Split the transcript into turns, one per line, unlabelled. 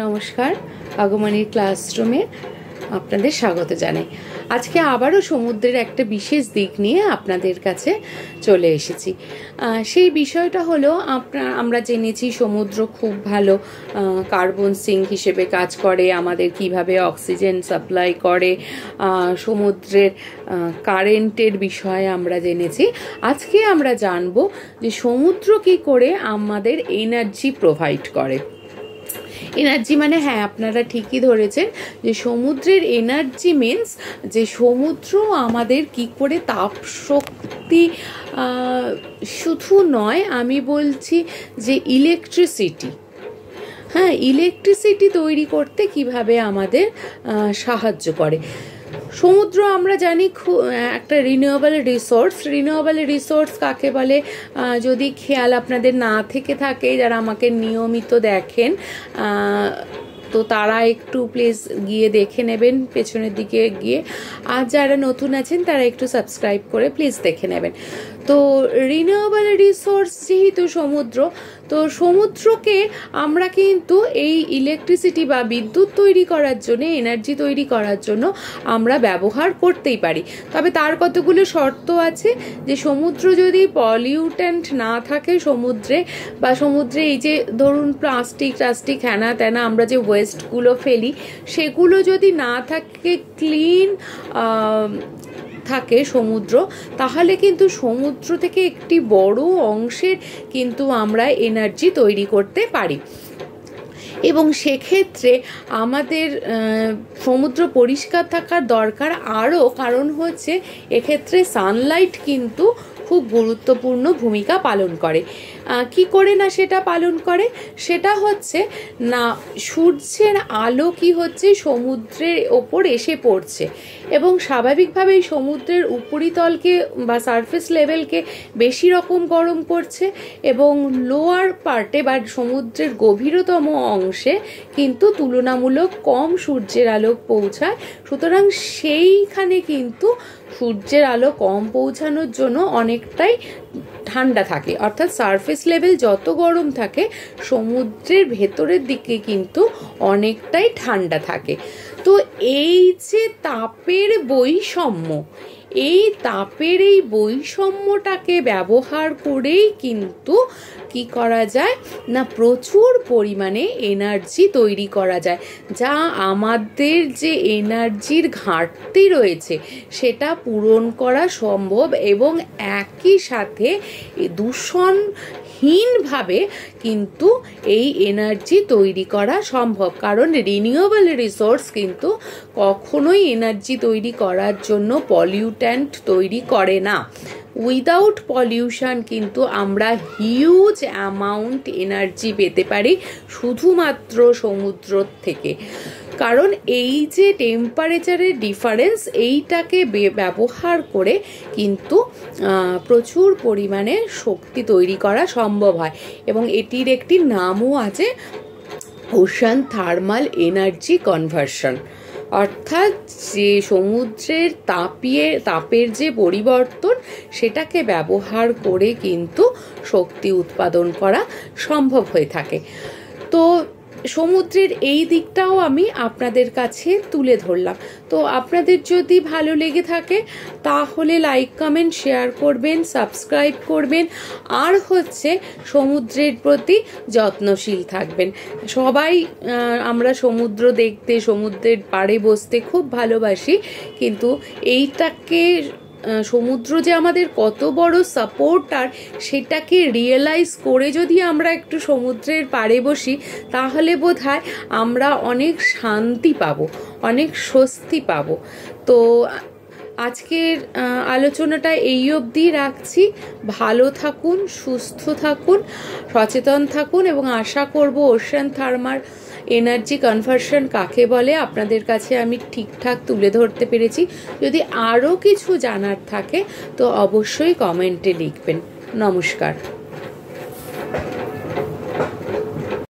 নমস্কার, আগমনীর ক্লাসরুমে আপনাদের স্বাগত জানাই। আজকে আবারও সমুদ্রের একটা বিশেষ দিক নিয়ে আপনাদের কাছে চলে এসেছি। সেই বিষয়টা হলো আমরা জেনেছি সমুদ্র খুব ভালো কার্বন সিঙ্ক হিসেবে কাজ করে, আমাদের কিভাবে অক্সিজেন সাপ্লাই করে, সমুদ্রের কারেন্টের বিষয়ে আমরা জেনেছি। আজকে আমরা জানব যে সমুদ্র কী করে আমাদের এনার্জি প্রোভাইড করে। এনার্জি মানে হ্যাঁ, আপনারা ঠিকই ধরেছেন যে সমুদ্রের এনার্জি মিনস যে সমুদ্র আমাদের কি করে তাপ শক্তি শুধু নয়, আমি বলছি যে ইলেকট্রিসিটি, হ্যাঁ ইলেকট্রিসিটি তৈরি করতে কিভাবে আমাদের সাহায্য করে। সমুদ্র আমরা জানি একটা রিনিউয়েবল রিসোর্স কাকে বলে, যদি খেয়াল আপনাদের না থেকে থাকে, যারা আমাকে নিয়মিত দেখেন তো তারা একটু প্লিজ গিয়ে দেখে নেবেন পেছনের দিকে গিয়ে, আর যারা নতুন আছেন তারা একটু সাবস্ক্রাইব করে প্লিজ দেখে নেবেন। তো রিনিউয়েবল রিসোর্স যেহেতু সমুদ্র, তো সমুদ্রকে আমরা কিন্তু এই ইলেকট্রিসিটি বা বিদ্যুৎ তৈরি করার জন্য, এনার্জি তৈরি করার জন্য আমরা ব্যবহার করতেই পারি। তবে তার কতগুলো শর্ত আছে, যে সমুদ্র যদি পলিউট্যান্ট না থাকে সমুদ্রে, বা সমুদ্রে এই যে ধরুন প্লাস্টিক হ্যানা ত্যানা আমরা যে ওয়েস্টগুলো ফেলি সেগুলো যদি না থাকে, ক্লিন থাকে সমুদ্র, তাহলে কিন্তু সমুদ্র থেকে একটি বড় অংশের কিন্তু আমরা এনার্জি তৈরি করতে পারি। এবং সেক্ষেত্রে আমাদের সমুদ্র পরিষ্কার থাকার দরকার আরও, কারণ হচ্ছে এক্ষেত্রে সানলাইট কিন্তু খুব গুরুত্বপূর্ণ ভূমিকা পালন করে। কি করে না সেটা পালন করে, সেটা হচ্ছে না সূর্যের আলো কি হচ্ছে সমুদ্রের ওপর এসে পড়ছে, এবং স্বাভাবিকভাবেই সমুদ্রের উপরিতলকে বা সারফেস লেভেলকে বেশি রকম গরম করছে, এবং লোয়ার পার্টে বা সমুদ্রের গভীরতম অংশে কিন্তু তুলনামূলক কম সূর্যের আলো পৌঁছায়। সুতরাং সেইখানে কিন্তু সূর্যের আলো কম পৌঁছানোর জন্য অনেকটাই ঠান্ডা থাকে, অর্থাৎ সারফেস লেভেল যত গরম থাকে সমুদ্রের ভেতরের দিকে কিন্তু অনেকটাই ঠান্ডা থাকে। তো এই যে তাপের বৈষম্য, এই বৈষম্যটাকে ব্যবহার করেই কিন্তু কি করা যায় না প্রচুর পরিমাণে এনার্জি তৈরি করা যায়, যা আমাদের যে এনার্জির ঘাটতি রয়েছে সেটা পূরণ করা সম্ভব, এবং একই সাথে দূষণহীনভাবে কিন্তু এই এনার্জি তৈরি করা সম্ভব। কারণ রিনিউয়েবল রিসোর্স কিন্তু কখনোই এনার্জি তৈরি করার জন্য পলিউট্যান্ট তৈরি করে না। উইদাউট পলিউশন কিন্তু আমরা হিউজ অ্যামাউন্ট এনার্জি পেতে পারি শুধুমাত্র সমুদ্র থেকে। কারণ এই যে টেম্পারেচারের ডিফারেন্স, এইটাকে ব্যবহার করে কিন্তু প্রচুর পরিমাণে শক্তি তৈরি করা সম্ভব হয়, এবং এটির একটি নামও আছে ওশান থার্মাল এনার্জি কনভার্সন। অর্থাৎ যে সমুদ্রের তাপের যে পরিবর্তন সেটাকে ব্যবহার করে কিন্তু শক্তি উৎপাদন করা সম্ভব হয়ে থাকে। তো সমুদ্রের এই দিকটাও আমি আপনাদের কাছে তুলে ধরলাম। তো আপনাদের যদি ভালো লেগে থাকে তাহলে লাইক কমেন্ট শেয়ার করবেন, সাবস্ক্রাইব করবেন, আর হচ্ছে সমুদ্রের প্রতি যত্নশীল থাকবেন। সবাই আমরা সমুদ্র দেখতে, সমুদ্রের পাড়ে বসতে খুব ভালোবাসি, কিন্তু এইটাকে সমুদ্র যে আমাদের কত বড় সাপোর্টার সেটাকে রিয়েলাইজ করে যদি আমরা একটু সমুদ্রের পাড়ে বসি, তাহলে বোধহয় আমরা অনেক শান্তি পাবো, অনেক স্বস্তি পাবো। তো আজকের আলোচনাটা এই অবধি রাখছি। ভালো থাকুন, সুস্থ থাকুন, সচেতন থাকুন, এবং আশা করব ওশান থার্মাল এনার্জি কনভার্সন কাকে বলে আপনাদের কাছে আমি ঠিকঠাক তুলে ধরতে পেরেছি। যদি আরও কিছু জানার থাকে তো অবশ্যই কমেন্টে লিখবেন। নমস্কার।